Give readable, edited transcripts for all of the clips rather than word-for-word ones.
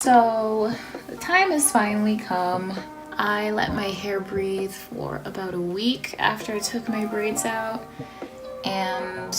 So the time has finally come. I let my hair breathe for about a week after I took my braids out, and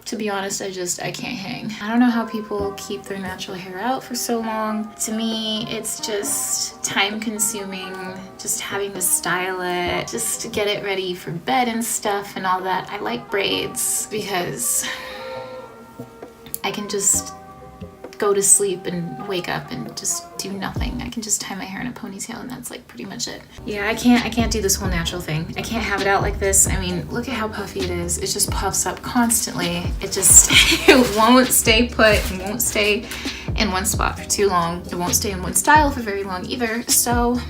to be honest, I can't hang. I don't know how people keep their natural hair out for so long. To me, it's just time consuming, just having to style it, just to get it ready for bed and stuff and all that. I like braids because I can just go to sleep and wake up and just do nothing. I can just tie my hair in a ponytail and that's like pretty much it. Yeah, I can't do this whole natural thing. I can't have it out like this. I mean, look at how puffy it is. It just puffs up constantly. It just it won't stay put. It won't stay in one spot for too long. It won't stay in one style for very long either. So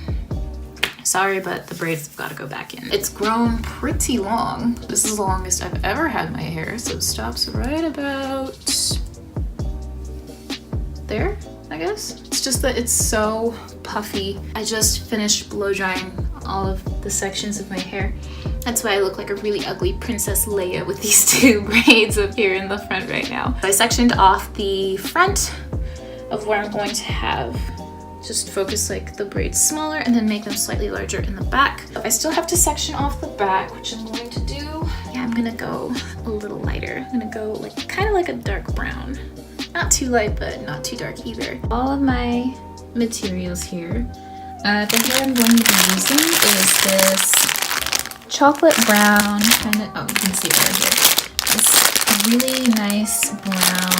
sorry, but the braids have got to go back in. It's grown pretty long. This is the longest I've ever had my hair, so it stops right about there, I guess. It's just that it's so puffy. I just finished blow drying all of the sections of my hair. That's why I look like a really ugly Princess Leia with these two braids up here in the front right now. I sectioned off the front of where I'm going to have just focus like the braids smaller and then make them slightly larger in the back. I still have to section off the back, which I'm going to do. Yeah, I'm gonna go a little lighter. I'm gonna go like kind of like a dark brown. Not too light, but not too dark either. All of my materials here. The hair I'm going to be using is this chocolate brown kind of, oh, you can see it right here. This really nice brown,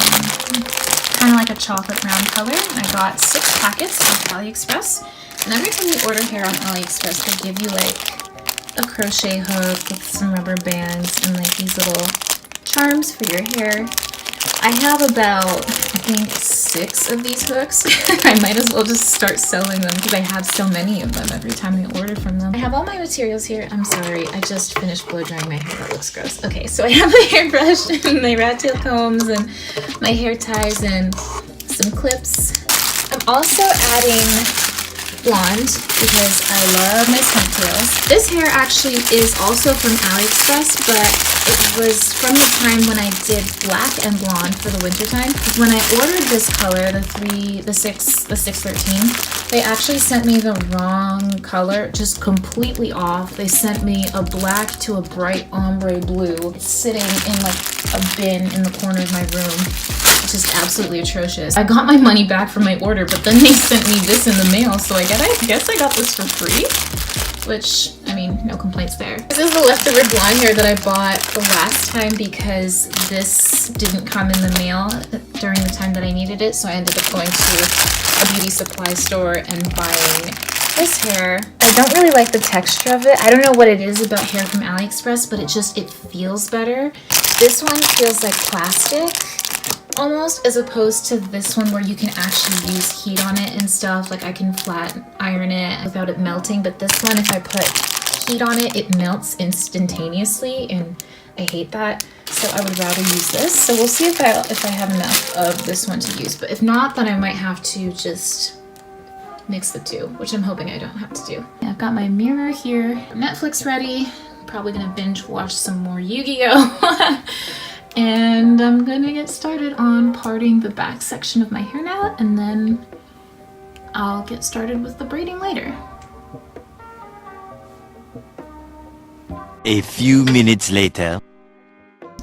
kind of like a chocolate brown color. I got 6 packets off AliExpress. And every time you order hair on AliExpress, they give you like a crochet hook with some rubber bands and like these little charms for your hair. I have about, I think, 6 of these hooks. I might as well just start selling them because I have so many of them every time I order from them. I have all my materials here. I'm sorry, I just finished blow drying my hair. That looks gross. Okay, so I have my hairbrush and my rat tail combs and my hair ties and some clips. I'm also adding Blond because I love my snake tails. This hair actually is also from AliExpress, but it was from the time when I did black and blonde for the winter time. When I ordered this color, the 613, they actually sent me the wrong color, just completely off. They sent me a black to a bright ombre blue. It's sitting in like a bin in the corner of my room. Just absolutely atrocious. I got my money back from my order, but then they sent me this in the mail, so I guess I got this for free, which, I mean, no complaints there. This is the leftover blonde hair that I bought the last time because this didn't come in the mail during the time that I needed it, so I ended up going to a beauty supply store and buying this hair. I don't really like the texture of it. I don't know what it is about hair from AliExpress, but it feels better. This one feels like plastic almost, as opposed to this one where you can actually use heat on it and stuff. Like I can flat iron it without it melting, but this one, if I put heat on it, it melts instantaneously, and I hate that. So I would rather use this. So we'll see if I have enough of this one to use, but if not, then I might have to just mix the two, which I'm hoping I don't have to do. I've got my mirror here, Netflix ready. Probably gonna binge watch some more Yu-Gi-Oh! And I'm gonna get started on parting the back section of my hair now, and then I'll get started with the braiding later. A few minutes later.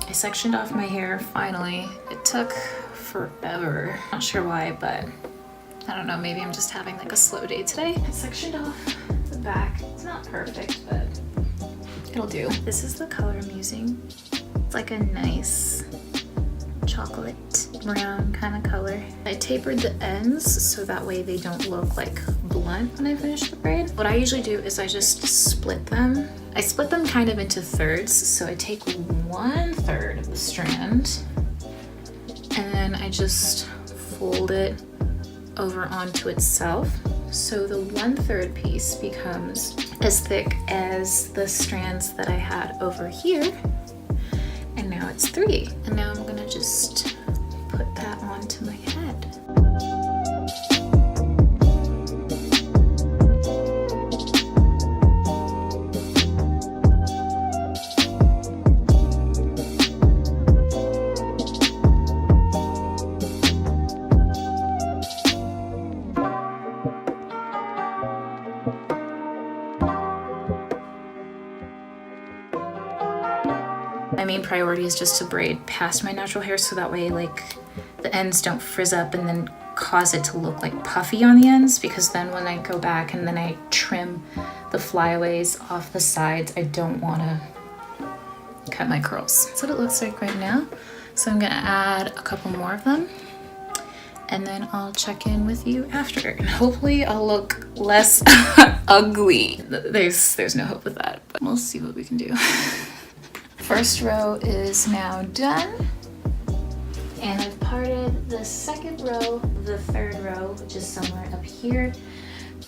I sectioned off my hair finally. It took forever. Not sure why, but I don't know, maybe I'm just having like a slow day today. I sectioned off the back. It's not perfect, but it'll do. This is the color I'm using. It's like a nice chocolate brown kind of color. I tapered the ends so that way they don't look like blunt when I finish the braid. What I usually do is I just split them. I split them kind of into thirds. So I take 1/3 of the strand and then I just fold it over onto itself. So the 1/3 piece becomes as thick as the strands that I had over here. And now it's 3. And now I'm gonna just put that onto my head. My main priority is just to braid past my natural hair so that way like the ends don't frizz up and then cause it to look like puffy on the ends, because then when I go back and then I trim the flyaways off the sides, I don't want to cut my curls. That's what it looks like right now. So I'm gonna add a couple more of them and then I'll check in with you after. And hopefully I'll look less ugly. There's no hope with that, but we'll see what we can do. First row is now done. And I've parted the second row, the third row, which is somewhere up here.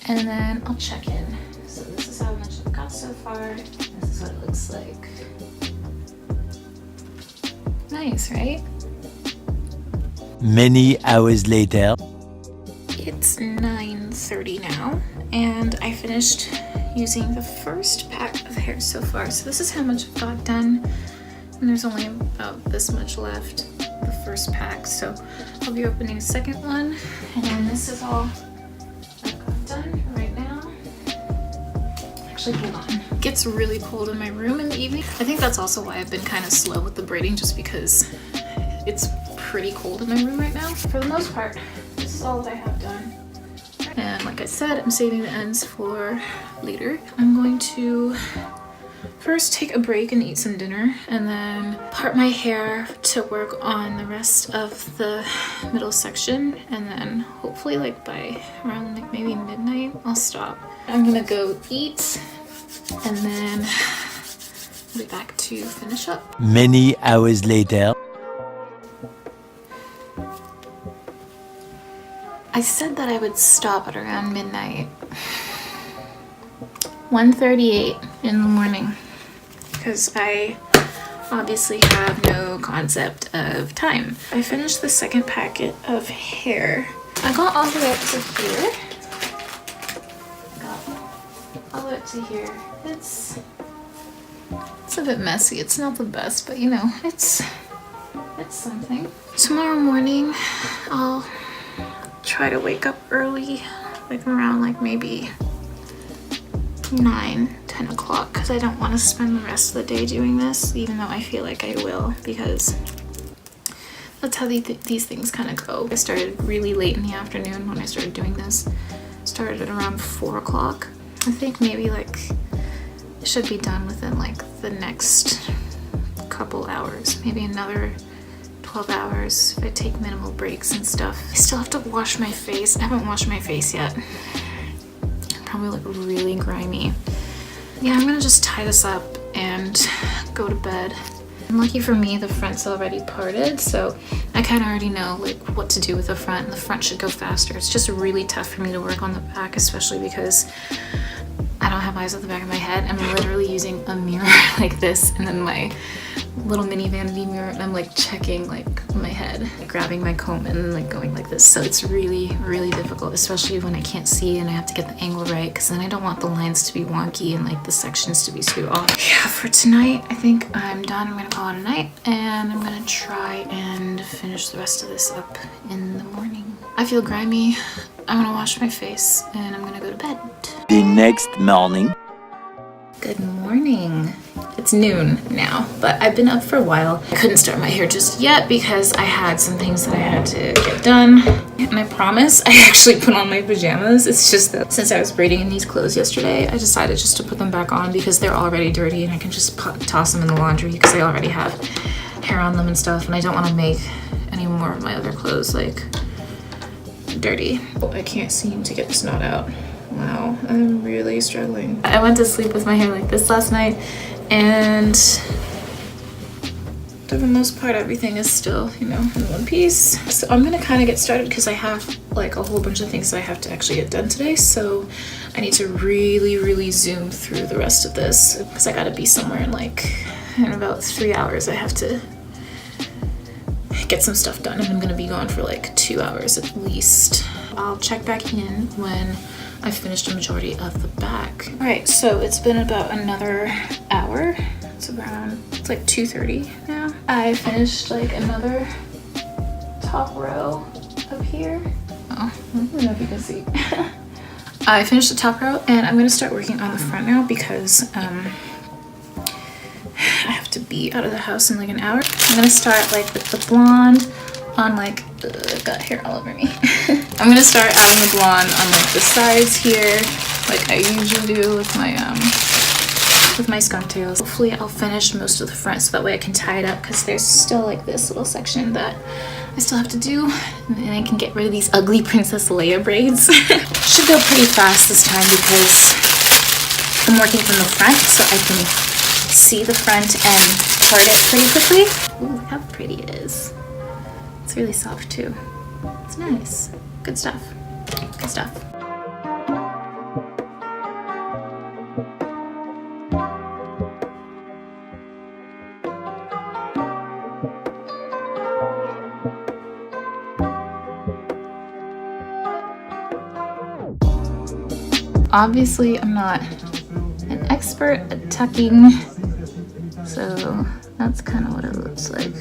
And then I'll check in. So this is how much I've got so far. This is what it looks like. Nice, right? Many hours later. It's 9:30 now, and I finished using the first pack of hair so far. So this is how much I've got done, and there's only about this much left, the first pack. So I'll be opening the second one, and then this is all I've got done right now. Actually, hold on. It gets really cold in my room in the evening. I think that's also why I've been kind of slow with the braiding, just because it's pretty cold in my room right now. For the most part, this is all that I have done. And like I said, I'm saving the ends for later. I'm going to first take a break and eat some dinner, and then part my hair to work on the rest of the middle section, and then hopefully like by around like maybe midnight, I'll stop. I'm gonna go eat, and then I'll be back to finish up. Many hours later. I said that I would stop at around midnight. 1:38 in the morning, because I obviously have no concept of time. I finished the second packet of hair. I got all the way up to here. It's a bit messy. It's not the best, but you know, it's something. Tomorrow morning, I'll try to wake up early, like around like maybe 9-10 o'clock, because I don't want to spend the rest of the day doing this, even though I feel like I will, because that's how these things kind of go. I started really late in the afternoon when I started doing this. Started at around 4 o'clock. I think maybe like it should be done within like the next couple hours, maybe another 12 hours if I take minimal breaks and stuff. I still have to wash my face. I haven't washed my face yet. I probably look really grimy. Yeah, I'm gonna just tie this up and go to bed. And lucky for me, the front's already parted, so I kind of already know like what to do with the front, and the front should go faster. It's just really tough for me to work on the back, especially because I don't have eyes at the back of my head. I'm literally using a mirror like this, and then my little mini vanity mirror, and I'm like checking like my head, like, grabbing my comb and then like going like this. So it's really, really difficult, especially when I can't see and I have to get the angle right, because then I don't want the lines to be wonky and like the sections to be too off. Yeah, for tonight, I think I'm done. I'm gonna call it a night, and I'm gonna try and finish the rest of this up in the morning. I feel grimy. I'm gonna wash my face and I'm gonna go to bed. The next morning. Good morning. It's noon now, but I've been up for a while. I couldn't start my hair just yet because I had some things that I had to get done. And I promise I actually put on my pajamas. It's just that since I was braiding in these clothes yesterday, I decided just to put them back on because they're already dirty and I can just toss them in the laundry because I already have hair on them and stuff, and I don't want to make any more of my other clothes like dirty. Oh, I can't seem to get this knot out. Wow, I'm really struggling. I went to sleep with my hair like this last night, and for the most part everything is still, you know, in one piece. So I'm gonna kind of get started because I have like a whole bunch of things that I have to actually get done today, so I need to really zoom through the rest of this because I gotta be somewhere in about 3 hours. I have to get some stuff done, and I'm gonna be gone for like 2 hours at least. I'll check back in when I finished the majority of the back. All right, so it's been about another hour. It's like 2:30 now. I finished like another top row up here. Oh, I don't know if you can see. I finished the top row, and I'm gonna start working on the front now because I have to be out of the house in like an hour. I'm gonna start like with the blonde on like, I've got hair all over me. I'm gonna start adding the blonde on like the sides here, like I usually do with my skunk tails. Hopefully I'll finish most of the front so that way I can tie it up, because there's still like this little section that I still have to do, and then I can get rid of these ugly Princess Leia braids. Should go pretty fast this time because I'm working from the front, so I can see the front and part it pretty quickly. Ooh, look how pretty it is. It's really soft too. It's nice. Good stuff. Good stuff. Obviously, I'm not an expert at tucking, so that's kind of what it looks like.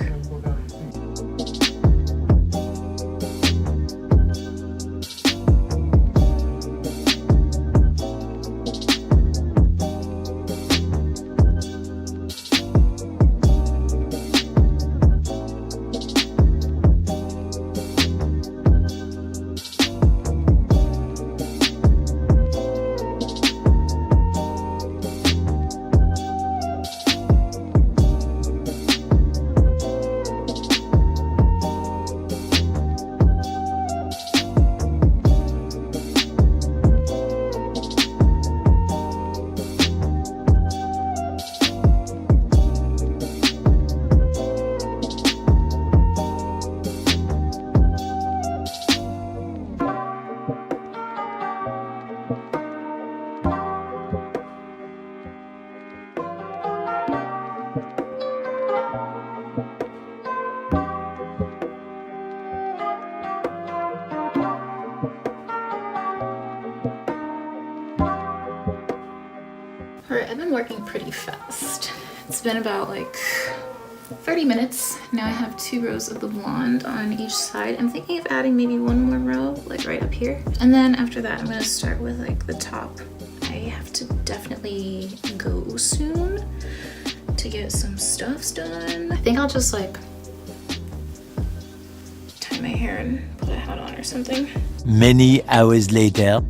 Alright, I've been working pretty fast. It's been about like 30 minutes. Now I have 2 rows of the blonde on each side. I'm thinking of adding maybe 1 more row, like right up here. And then after that, I'm gonna start with like the top. I have to definitely go soon to get some stuff done. I think I'll just like tie my hair and put a hat on or something. Many hours later.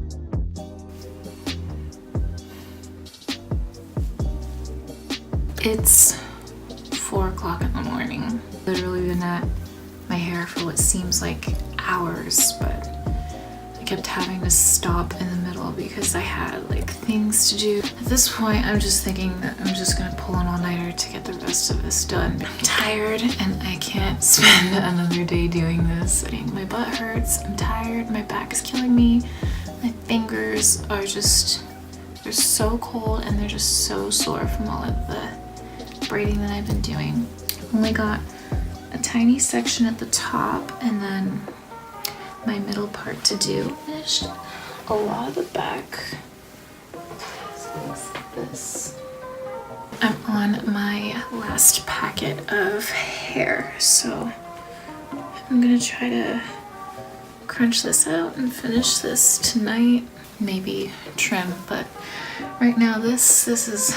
It's 4 o'clock in the morning. Literally been at my hair for what seems like hours, but I kept having to stop in the middle because I had like things to do. At this point, I'm just thinking that I'm just gonna pull an all-nighter to get the rest of this done. I'm tired and I can't spend another day doing this. I mean, my butt hurts, I'm tired, my back is killing me. My fingers are just, they're so cold and they're just so sore from all of the braiding that I've been doing. Only got a tiny section at the top and then my middle part to do. Finished a lot of the back. Things like this. I'm on my last packet of hair, so I'm gonna try to crunch this out and finish this tonight. Maybe trim, but right now this is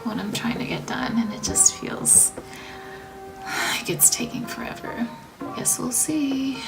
what I'm trying to get done, and it just feels like it's taking forever. Guess we'll see.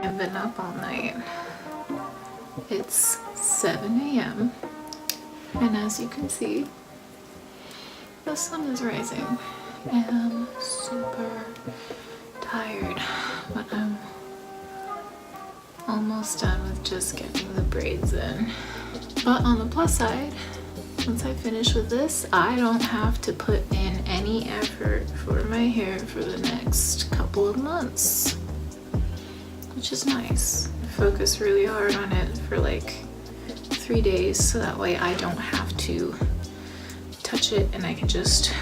I've been up all night. It's 7 a.m. and as you can see, the sun is rising. I am super tired, but I'm almost done with just getting the braids in. But on the plus side, once I finish with this, I don't have to put in any effort for my hair for the next couple of months, which is nice. I focus really hard on it for like 3 days, so that way I don't have to touch it and I can just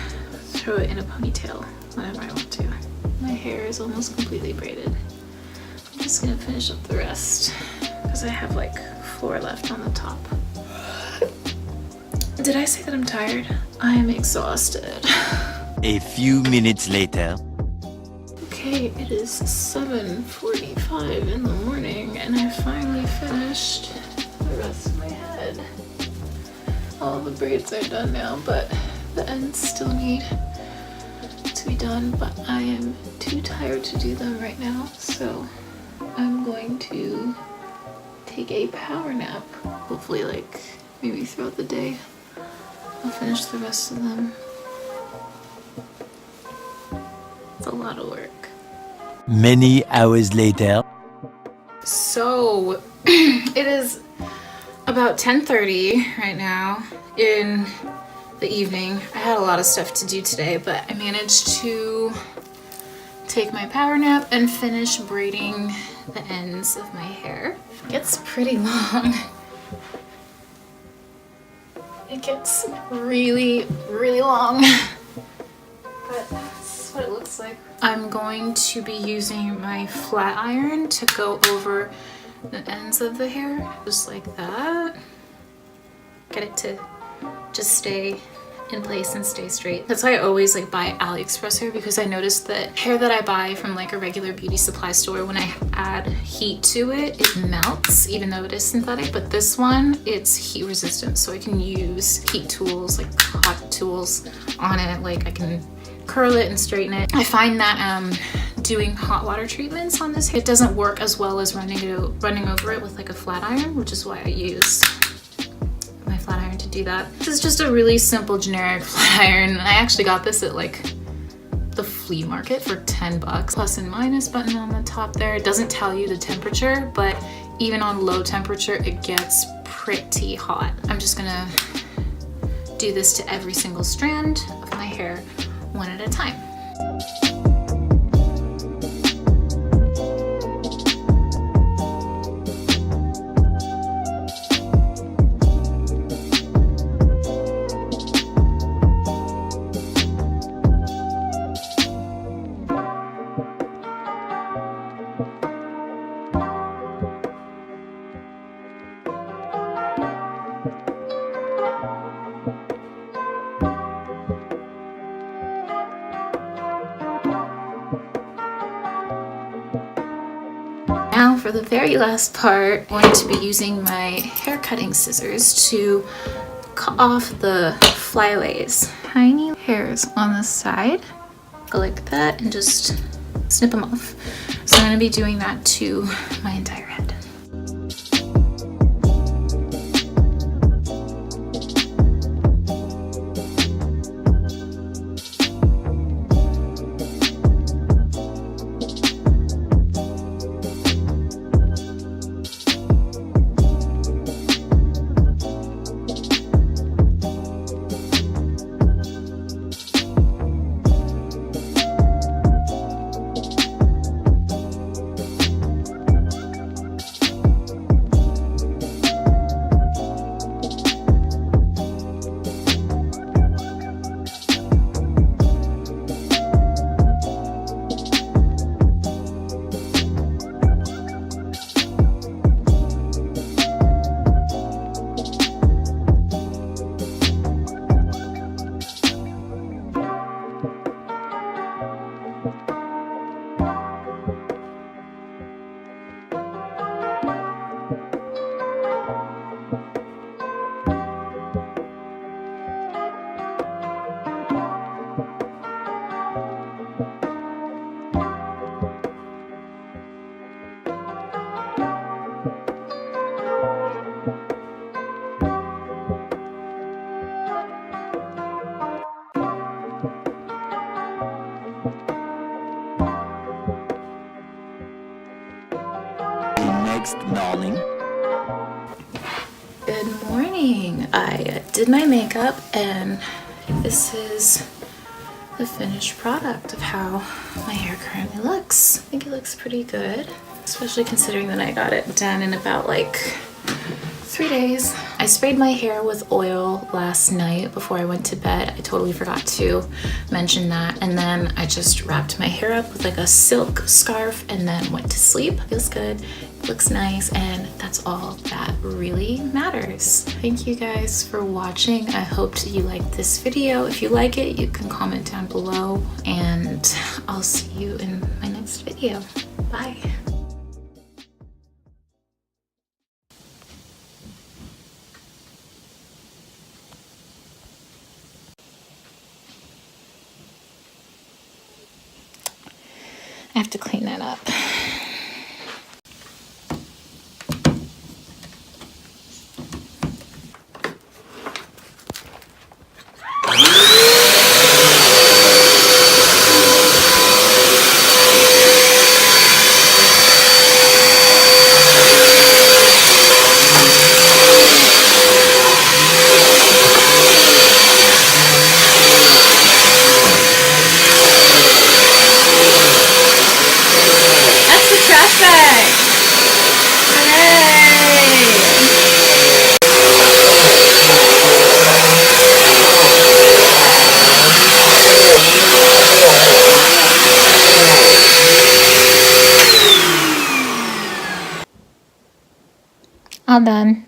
throw it in a ponytail whenever I want to. My hair is almost completely braided. I'm just gonna finish up the rest because I have like 4 left on the top. Did I say that I'm tired? I'm exhausted. A few minutes later. Okay, it is 7:45 in the morning and I finally finished the rest of my head. All the braids are done now, but the ends still need to be done, but I am too tired to do them right now, so I'm going to take a power nap. Hopefully like maybe throughout the day I'll finish the rest of them. It's a lot of work. Many hours later. So it is about 10:30 right now in the evening. I had a lot of stuff to do today, but I managed to take my power nap and finish braiding the ends of my hair. It gets pretty long. It gets really, really long. But that's what it looks like. I'm going to be using my flat iron to go over the ends of the hair, just like that. Get it to just stay in place and stay straight. That's why I always like buy AliExpress hair, because I noticed that hair that I buy from like a regular beauty supply store, when I add heat to it, it melts even though it is synthetic. But this one, it's heat resistant, so I can use heat tools, like hot tools on it. Like I can curl it and straighten it. I find that doing hot water treatments on this, it doesn't work as well as running over it with like a flat iron, which is why I use my flat iron to do that. This is just a really simple generic flat iron. I actually got this at like the flea market for 10 bucks. Plus and minus button on the top there. It doesn't tell you the temperature, but even on low temperature, it gets pretty hot. I'm just gonna do this to every single strand of my hair, one at a time. Now for the very last part, I'm going to be using my hair cutting scissors to cut off the flyaways. Tiny hairs on the side, go like that, and just snip them off. So I'm going to be doing that to my entire head. next morning. Good morning. I did my makeup and this is the finished product of how my hair currently looks. I think it looks pretty good, especially considering that I got it done in about like 3 days. I sprayed my hair with oil last night before I went to bed. I totally forgot to mention that. And then I just wrapped my hair up with like a silk scarf and then went to sleep. Feels good, looks nice, and that's all that really matters. Thank you guys for watching. I hope you liked this video. If you like it, you can comment down below, and I'll see you in my next video. Bye. I have to clean that up. Trash bag! Hooray! All done.